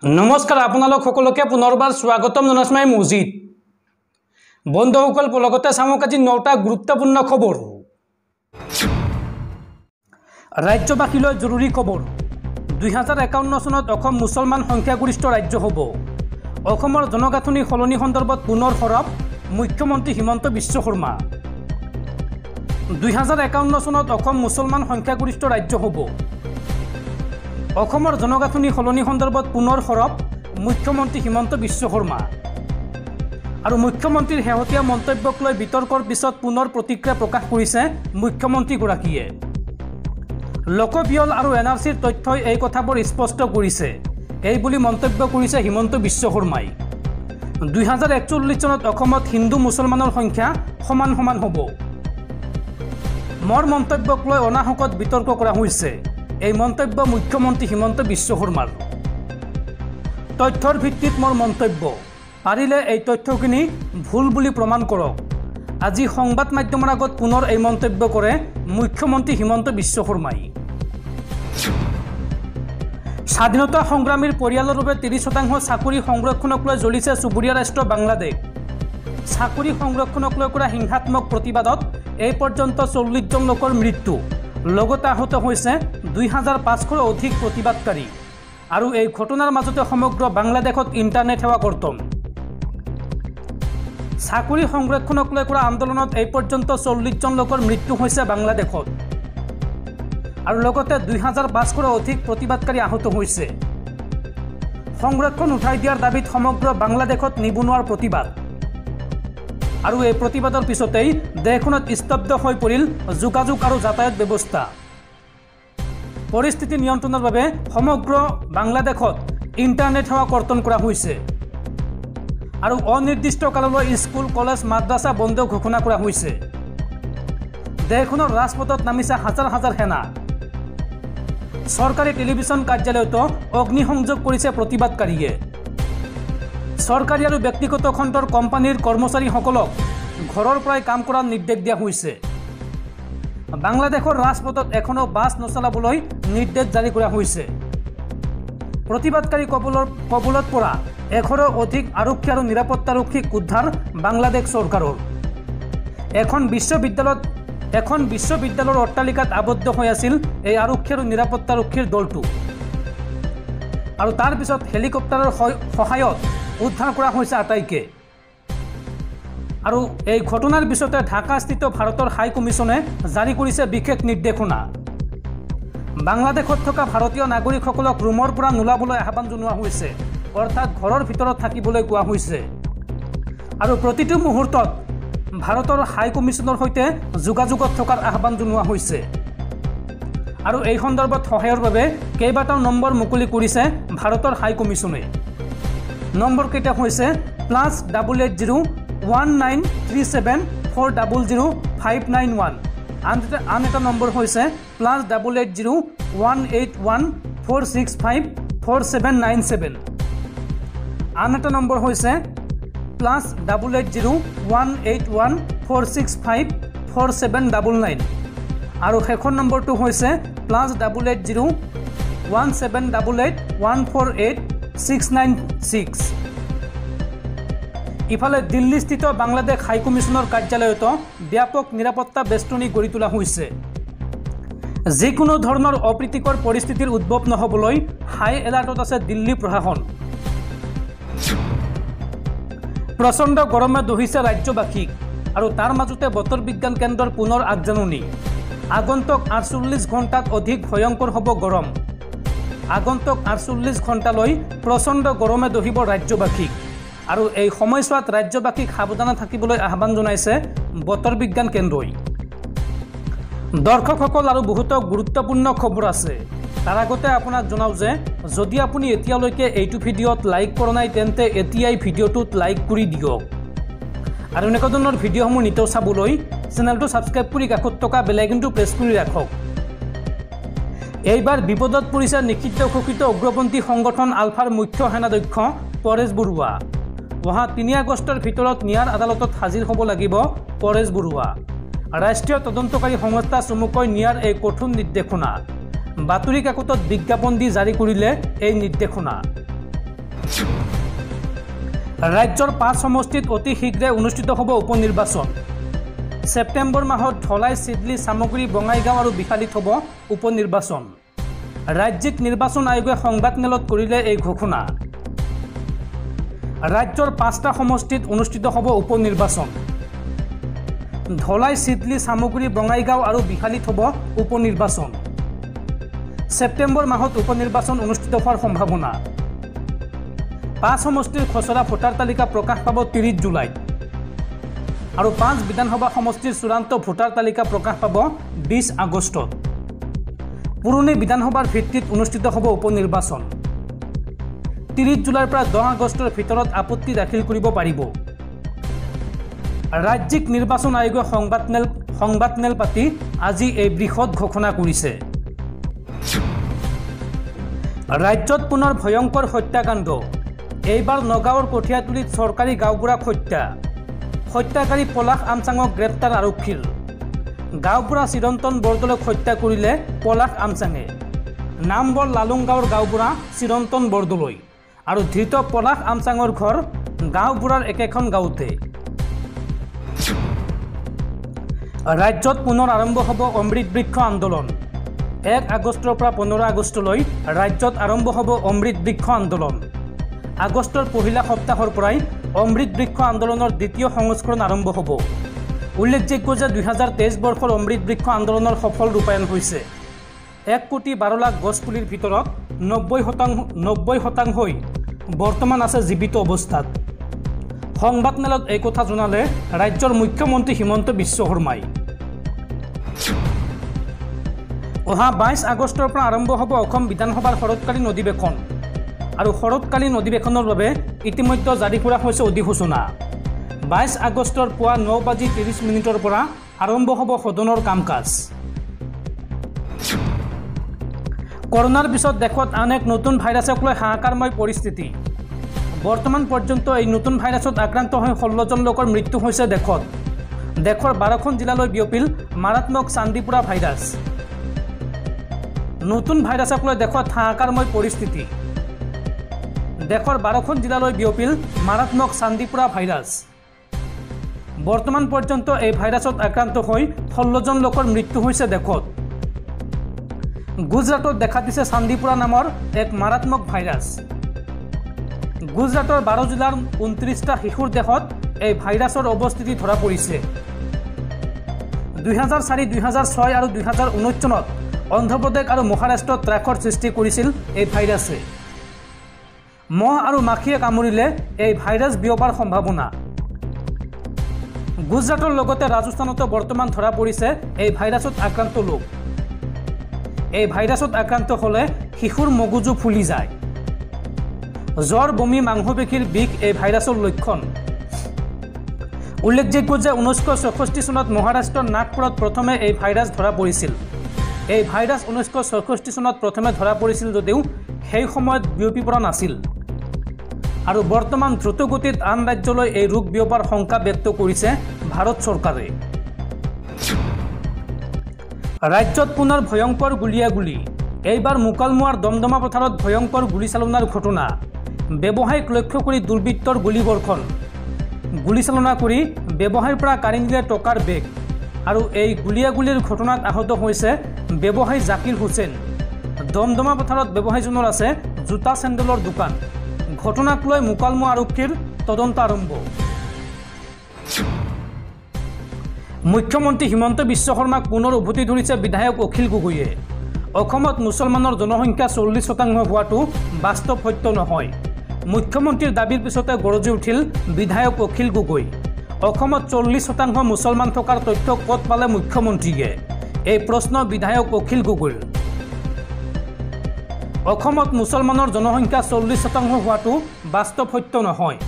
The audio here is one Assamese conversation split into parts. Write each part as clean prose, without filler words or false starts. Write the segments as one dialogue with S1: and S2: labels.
S1: নমস্কাৰ আপোনালোক সকলোকে পুনৰবাৰ স্বাগতম জনাইছো মই মজিদ বন্ধুসকল লগতে চামক আজি 9টা গুৰুত্বপূৰ্ণ খবৰ ৰাজ্যবাসীলৈ জৰুৰী খবৰ 2051 চনত অসম মুছলমান সংখ্যাগৰিষ্ঠ ৰাজ্য হ'ব অসমৰ জনগাঁথনি সলনি সন্দৰ্ভত পুনৰ সৰব মুখ্যমন্ত্ৰী হিমন্ত বিশ্ব শৰ্মা 2051 চনত অসম মুছলমান সংখ্যাগৰিষ্ঠ ৰাজ্য হ'ব অসমৰ জনগাঁথনি সলনি সন্দৰ্ভত পুনৰ সৰব মুখ্যমন্ত্ৰী হিমন্ত বিশ্ব শৰ্মা আৰু মুখ্যমন্ত্ৰীৰ শেহতীয়া মন্তব্যক লৈ বিতৰ্কৰ পিছত পুনৰ প্ৰতিক্ৰিয়া প্ৰকাশ কৰিছে মুখ্যমন্ত্ৰীগৰাকীয়ে লোকপিয়ল আৰু এনআৰচিৰ তথ্যই এই কথাবোৰ স্পষ্ট কৰিছে এই বুলি মন্তব্য কৰিছে হিমন্ত বিশ্ব শৰ্মাই 2041 চনত অসমত হিন্দু মুছলমানৰ সংখ্যা সমান সমান হ'ব মোৰ মন্তব্যক লৈ অনাহকত বিতৰ্ক কৰা হৈছে এই মন্তব্য মুখ্যমন্ত্ৰী হিমন্ত বিশ্ব শৰ্মাৰ তথ্যৰ ভিত্তিত মোৰ মন্তব্য পাৰিলে এই তথ্যখিনি ভুল বুলি প্ৰমাণ কৰক আজি সংবাদ মাধ্যমৰ আগত পুনৰ এই মন্তব্য কৰে মুখ্যমন্ত্ৰী হিমন্ত বিশ্ব শৰ্মাই স্বাধীনতা সংগ্ৰামীৰ পৰিয়ালৰ বাবে 30% চাকৰি সংৰক্ষণক লৈ জ্বলিছে চুবুৰীয়া ৰাষ্ট্ৰ বাংলাদেশ চাকৰি সংৰক্ষণক লৈ কৰা হিংসাত্মক প্ৰতিবাদত এই পৰ্যন্ত 40 জন লোকৰ মৃত্যু লগতে আহত হৈছে 2500ৰো অধিক প্ৰতিবাদকাৰী আৰু এই ঘটনাৰ মাজতে সমগ্ৰ বাংলাদেশত ইন্টাৰনেট সেৱা কৰ্তন চাকৰি সংৰক্ষণক লৈ কৰা আন্দোলনত এই পৰ্যন্ত 40 জন লোকৰ মৃত্যু হৈছে বাংলাদেশত আৰু লগতে 2500ৰো অধিক প্ৰতিবাদকাৰী আহত হৈছে সংৰক্ষণ উঠাই দিয়াৰ দাবীত সমগ্ৰ বাংলাদেশত নিবনুৱাৰ প্ৰতিবাদ আৰু এই প্ৰতিবাদৰ পিছতেই দেশখনত স্তব্ধ হৈ পৰিল যোগাযোগ আৰু যাতায়াত ব্যৱস্থা পৰিস্থিতি নিয়ন্ত্ৰণৰ বাবে সমগ্ৰ বাংলাদেশত ইন্টাৰনেট সেৱা কৰ্তন কৰা হৈছে আৰু অনিৰ্দিষ্ট কাললৈ স্কুল কলেজ মাদ্ৰাছা বন্ধ ঘোষণা কৰা হৈছে দেশখনৰ ৰাজপথত নামিছে হাজাৰ হাজাৰ সেনা চৰকাৰী টেলিভিছন কাৰ্যালয়তো অগ্নিসংযোগ কৰিছে প্ৰতিবাদকাৰীয়ে চৰকাৰী আৰু ব্যক্তিগত খণ্ডৰ কোম্পানীৰ কৰ্মচাৰীসকলক ঘৰৰ পৰাই কাম কৰাৰ নিৰ্দেশ দিয়া হৈছে বাংলাদেশৰ ৰাজপথত এখনো বাছ নচলাবলৈ নিৰ্দেশ জাৰি কৰা হৈছে প্ৰতিবাদকাৰী কবলত পৰা 100ৰো অধিক আৰক্ষী আৰু নিৰাপত্তাৰক্ষীক উদ্ধাৰ বাংলাদেশ চৰকাৰৰ এখন বিশ্ববিদ্যালয়ৰ অট্টালিকাত আবদ্ধ হৈ আছিল এই আৰক্ষী আৰু নিৰাপত্তাৰক্ষীৰ দলটো আৰু তাৰ পিছত হেলিকপ্টাৰৰ সহায়ত উদ্ধাৰ কৰা হৈছে আটাইকে আৰু এই ঘটনাৰ পিছতে ঢাকাস্থিত ভাৰতৰ হাই কমিছনে জাৰি কৰিছে বিশেষ নিৰ্দেশনা বাংলাদেশত থকা ভাৰতীয় নাগৰিকসকলক ৰুমৰ পৰা নোলাবলৈ আহ্বান জনোৱা হৈছে অৰ্থাৎ ঘৰৰ ভিতৰত থাকিবলৈ কোৱা হৈছে আৰু প্ৰতিটো মুহূৰ্তত ভাৰতৰ হাই কমিছনৰ সৈতে যোগাযোগত থকাৰ আহ্বান জনোৱা হৈছে আৰু এই সন্দৰ্ভত সহায়ৰ বাবে কেইবাটাও নম্বৰ মুকলি কৰিছে ভাৰতৰ হাই কমিছনে নম্বৰ কেইটা হৈছে +801937400591 আন এটা নম্বৰ হৈছে +801814654797 আন এটা নম্বৰ হৈছে +801814654799 আৰু শেষৰ নম্বৰটো হৈছে +17881481696 ইফালে দিল্লীস্থিত বাংলাদেশ হাই কমিছনৰ কাৰ্যালয়তো ব্যাপক নিৰাপত্তা বেষ্টনী গঢ়ি তোলা হৈছে যিকোনো ধৰণৰ অপ্ৰীতিকৰ পৰিস্থিতিৰ উদ্ভৱ নহবলৈ হাই এলাৰ্টত আছে দিল্লী প্ৰশাসন প্ৰচণ্ড গৰমে দহিছে ৰাজ্যবাসীক আৰু তাৰ মাজতে বতৰ বিজ্ঞান কেন্দ্ৰৰ পুনৰ আগজাননী আগন্তুক 48 ঘণ্টাত অধিক ভয়ংকৰ হ'ব গৰম আগন্তুক 48 ঘণ্টালৈ প্ৰচণ্ড গৰমে দহিব ৰাজ্যবাসীক আৰু এই সময়ছোৱাত ৰাজ্যবাসীক সাৱধানে থাকিবলৈ আহ্বান জনাইছে বতৰ বিজ্ঞান কেন্দ্ৰই দৰ্শকসকল আৰু বহুতো গুৰুত্বপূৰ্ণ খবৰ আছে তাৰ আগতে আপোনাক জনাও যে যদি আপুনি এতিয়ালৈকে এইটো ভিডিঅ'ত লাইক কৰা নাই তেন্তে এতিয়াই ভিডিঅ'টোত লাইক কৰি দিয়ক আৰু এনেকুৱা ধৰণৰ ভিডিঅ'সমূহ নিতৌ চাবলৈ চেনেলটো ছাবস্ক্ৰাইব কৰি কাষত থকা বেল আইকনটো প্ৰেছ কৰি ৰাখক এইবাৰ বিপদত পৰিছে নিষিদ্ধ ঘোষিত উগ্ৰপন্থী সংগঠন আলফাৰ মুখ্য সেনাধ্যক্ষ পৰেশ বৰুৱা অহা 3 আগষ্টৰ ভিতৰত নিয়াৰ আদালতত হাজিৰ হ'ব লাগিব পৰেশ বৰুৱা ৰাষ্ট্ৰীয় তদন্তকাৰী সংস্থা চমুকৈ নিয়াৰ এই কঠোৰ নিৰ্দেশনা বাতৰি কাকতত বিজ্ঞাপন দি জাৰি কৰিলে এই নিৰ্দেশনা ৰাজ্যৰ 5 সমষ্টিত অতি শীঘ্ৰে অনুষ্ঠিত হ'ব উপনিৰ্বাচন। ছেপ্টেম্বৰ মাহত ধলাই, চিডলি, চামগুৰি, বঙাইগাঁও আৰু বিশালীত হ'ব উপনিৰ্বাচন। ৰাজ্যিক নিৰ্বাচন আয়োগে সংবাদমেলত কৰিলে এই ঘোষণা। ৰাজ্যৰ 5টা সমষ্টিত অনুষ্ঠিত হ'ব উপনিৰ্বাচন। ধলাই, চিডলি, চামগুৰি, বঙাইগাঁও আৰু বিশালীত হ'ব উপনিৰ্বাচন। ছেপ্টেম্বৰ মাহত উপনিৰ্বাচন অনুষ্ঠিত হোৱাৰ সম্ভাৱনা। 5 সমষ্টিৰ খচৰা ভোটাৰ তালিকা প্ৰকাশ পাব 30 জুলাইত আৰু 5 বিধানসভা সমষ্টিৰ চূড়ান্ত ভোটাৰ তালিকা প্ৰকাশ পাব 20 আগষ্টত। পুৰণি বিধানসভাৰ ভিত্তিত অনুষ্ঠিত হ'ব উপনিৰ্বাচন। 30 জুলাইৰ পৰা 10 আগষ্টৰ ভিতৰত আপত্তি দাখিল কৰিব পাৰিব। ৰাজ্যিক নিৰ্বাচন আয়োগে সংবাদমেল পাতি আজি এই বৃহৎ ঘোষণা কৰিছে। ৰাজ্যত পুনৰ ভয়ংকৰ হত্যাকাণ্ড। এইবাৰ নগাঁৱৰ কঠীয়াতুলিত চৰকাৰী গাঁওবুঢ়াক হত্যাকাৰী পলাশ আমচাঙক গ্ৰেপ্তাৰ আৰক্ষীৰ। গাঁওবুঢ়া চিৰন্তন বৰদলৈক হত্যা কৰিলে পলাশ আমচাঙে। নামবৰ লালুংগাঁৱৰ গাঁওবুঢ়া চিৰন্তন বৰদলৈ আৰু ধৃত পলাশ আমচাঙৰ ঘৰ গাঁওবুঢ়াৰ একেখন গাঁৱতে। ৰাজ্যত পুনৰ আৰম্ভ হ'ব অমৃত বৃক্ষ আন্দোলন। 1 আগষ্টৰ পৰা 15 আগষ্টলৈ ৰাজ্যত আৰম্ভ হ'ব অমৃত বৃক্ষ আন্দোলন। আগষ্টৰ পহিলা সপ্তাহৰ পৰাই অমৃত বৃক্ষ আন্দোলনৰ দ্বিতীয় সংস্কৰণ আৰম্ভ হ'ব। উল্লেখযোগ্য যে 2023 বৰ্ষৰ অমৃত বৃক্ষ আন্দোলনৰ সফল ৰূপায়ণ হৈছে। 1,12,00,000 গছপুলিৰ ভিতৰত 90% বৰ্তমান আছে জীৱিত অৱস্থাত। সংবাদমেলত এই কথা জনালে ৰাজ্যৰ মুখ্যমন্ত্ৰী হিমন্ত বিশ্ব শৰ্মাই। অহা 22 আগষ্টৰ পৰা আৰম্ভ হ'ব অসম বিধানসভাৰ শৰৎকালীন অধিৱেশন আৰু শৰৎকালীন অধিৱেশনৰ বাবে ইতিমধ্যে জাৰি কৰা হৈছে অধিসূচনা। 22 আগষ্টৰ পুৱা 9:30 পৰা আৰম্ভ হ'ব সদনৰ কাম কাজ। কৰোনাৰ পিছত দেশত আন এক নতুন ভাইৰাছক লৈ হাহাকাৰময় পৰিস্থিতি। বৰ্তমান পৰ্যন্ত এই নতুন ভাইৰাছত আক্ৰান্ত হৈ 16 জন লোকৰ মৃত্যু হৈছে দেশত। দেশৰ 12খন জিলালৈ বিয়পিল মাৰাত্মক চান্দিপুৰা ভাইৰাছ। নতুন ভাইৰাছক লৈ দেশত হাহাকাৰময় পৰিস্থিতি। দেশৰ 12খন জিলালৈ বিয়পিল মাৰাত্মক চান্দিপুৰা ভাইৰাছ। বৰ্তমান পৰ্যন্ত এই ভাইৰাছত আক্ৰান্ত হৈ 16 জন লোকৰ মৃত্যু হৈছে দেশত। গুজৰাটত দেখা দিছে চান্দিপুৰা নামৰ এক মাৰাত্মক ভাইৰাছ। গুজৰাটৰ 12 জিলাৰ 29টা শিশুৰ দেহত এই ভাইৰাছৰ অৱস্থিতি ধৰা পৰিছে। 2004, 2006 আৰু 2019 চনত অন্ধ্ৰপ্ৰদেশ আৰু মহাৰাষ্ট্ৰত ত্ৰাসৰ সৃষ্টি কৰিছিল এই ভাইৰাছে। মহ আৰু মাখিয়ে কামুৰিলে এই ভাইৰাছ বিয়পাৰ সম্ভাৱনা। গুজৰাটৰ লগতে ৰাজস্থানতো বৰ্তমান ধৰা পৰিছে এই ভাইৰাছত আক্ৰান্ত লোক। এই ভাইৰাছত আক্ৰান্ত হ'লে শিশুৰ মগজু ফুলি যায়। জ্বৰ, বমি, মাংসপেশীৰ বিষ এই ভাইৰাছৰ লক্ষণ। উল্লেখযোগ্য যে 1964 চনত মহাৰাষ্ট্ৰৰ নাগপুৰত প্ৰথমে এই ভাইৰাছ ধৰা পৰিছিল। এই ভাইৰাছ 1964 চনত প্ৰথমে ধৰা পৰিছিল যদিও সেই সময়ত বিয়পি পৰা নাছিল আৰু বৰ্তমান দ্ৰুতগতিত আন ৰাজ্যলৈ এই ৰোগ বিয়পাৰ শংকা ব্যক্ত কৰিছে ভাৰত চৰকাৰে। ৰাজ্যত পুনৰ ভয়ংকৰ গুলিয়াগুলি। এইবাৰ মুকালমুৱাৰ দমদমা পথাৰত ভয়ংকৰ গুলীচালনাৰ ঘটনা। ব্যৱসায়িক লক্ষ্য কৰি দুৰ্বৃত্তৰ গুলীবৰ্ষণ। গুলীচালনা কৰি ব্যৱসায়ীৰ পৰা কাঢ়ি নিলে টকাৰ বেগ আৰু এই গুলীয়াগুলিৰ ঘটনাত আহত হৈছে ব্যৱসায়ী জাকিৰ হুছেইন। দমদমা পথাৰত ব্যৱসায়ীজনৰ আছে জোতা চেণ্ডেলৰ দোকান। ঘটনাক লৈ মুকালমুৱা আৰক্ষীৰ তদন্ত আৰম্ভ। মুখ্যমন্ত্ৰী হিমন্ত বিশ্ব শৰ্মাক পুনৰ উভতি ধৰিছে বিধায়ক অখিল গগৈয়ে। অসমত মুছলমানৰ জনসংখ্যা 40% হোৱাটো বাস্তৱ সত্য নহয়। মুখ্যমন্ত্ৰীৰ দাবীৰ পিছতে গৰজি উঠিল বিধায়ক অখিল গগৈ। অসমত 40% মুছলমান থকাৰ তথ্য ক'ত পালে মুখ্যমন্ত্ৰীয়ে? এই প্ৰশ্ন বিধায়ক অখিল গগৈৰ। অসমত মুছলমানৰ জনসংখ্যা 40% হোৱাটো বাস্তৱ সত্য নহয়।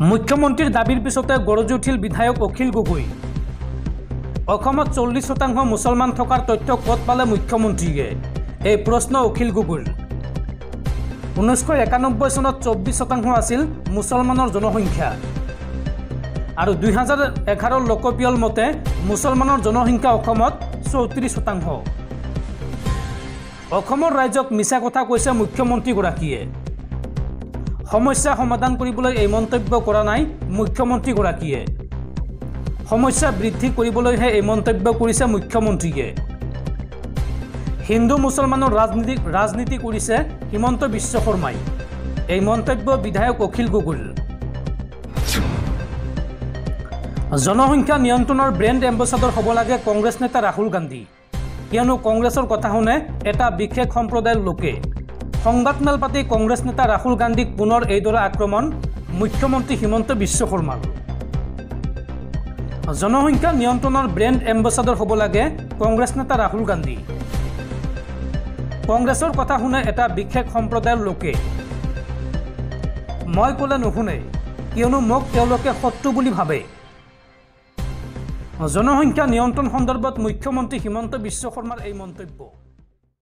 S1: মুখ্যমন্ত্ৰীৰ দাবীৰ পিছতে গৰজি উঠিল বিধায়ক অখিল গগৈ। অসমত 40% মুছলমান থকাৰ তথ্য ক'ত পালে মুখ্যমন্ত্ৰীয়ে? এই প্ৰশ্ন অখিল গগৈৰ। 1991 চনত 24% আছিল মুছলমানৰ জনসংখ্যা আৰু 2011 লোকপিয়ল মতে মুছলমানৰ জনসংখ্যা অসমত 34%। অসমৰ ৰাইজক মিছা কথা কৈছে মুখ্যমন্ত্ৰীগৰাকীয়ে। সমস্যা সমাধান কৰিবলৈ এই মন্তব্য কৰা নাই মুখ্যমন্ত্ৰীগৰাকীয়ে। সমস্যা বৃদ্ধি কৰিবলৈহে এই মন্তব্য কৰিছে মুখ্যমন্ত্ৰীয়ে। হিন্দু মুছলমানৰ ৰাজনীতি কৰিছে হিমন্ত বিশ্ব শৰ্মাই। এই মন্তব্য বিধায়ক অখিল গগৈৰ। জনসংখ্যা নিয়ন্ত্ৰণৰ ব্ৰেণ্ড এম্বেচাডৰ হ'ব লাগে কংগ্ৰেছ নেতা ৰাহুল গান্ধী, কিয়নো কংগ্ৰেছৰ কথা শুনে এটা বিশেষ সম্প্ৰদায়ৰ লোকে। সংবাদমেল পাতি কংগ্ৰেছ নেতা ৰাহুল গান্ধীক পুনৰ এইদৰে আক্ৰমণ মুখ্যমন্ত্ৰী হিমন্ত বিশ্ব শৰ্মাৰ। জনসংখ্যা নিয়ন্ত্ৰণৰ ব্ৰেণ্ড এম্বেচাডৰ হ'ব লাগে কংগ্ৰেছ নেতা ৰাহুল গান্ধী। কংগ্ৰেছৰ কথা শুনে এটা বিশেষ সম্প্ৰদায়ৰ লোকে। মই ক'লে নুশুনে, কিয়নো মোক তেওঁলোকে শত্ৰু বুলি ভাবে। জনসংখ্যা নিয়ন্ত্ৰণ সন্দৰ্ভত মুখ্যমন্ত্ৰী হিমন্ত বিশ্ব শৰ্মাৰ এই মন্তব্য।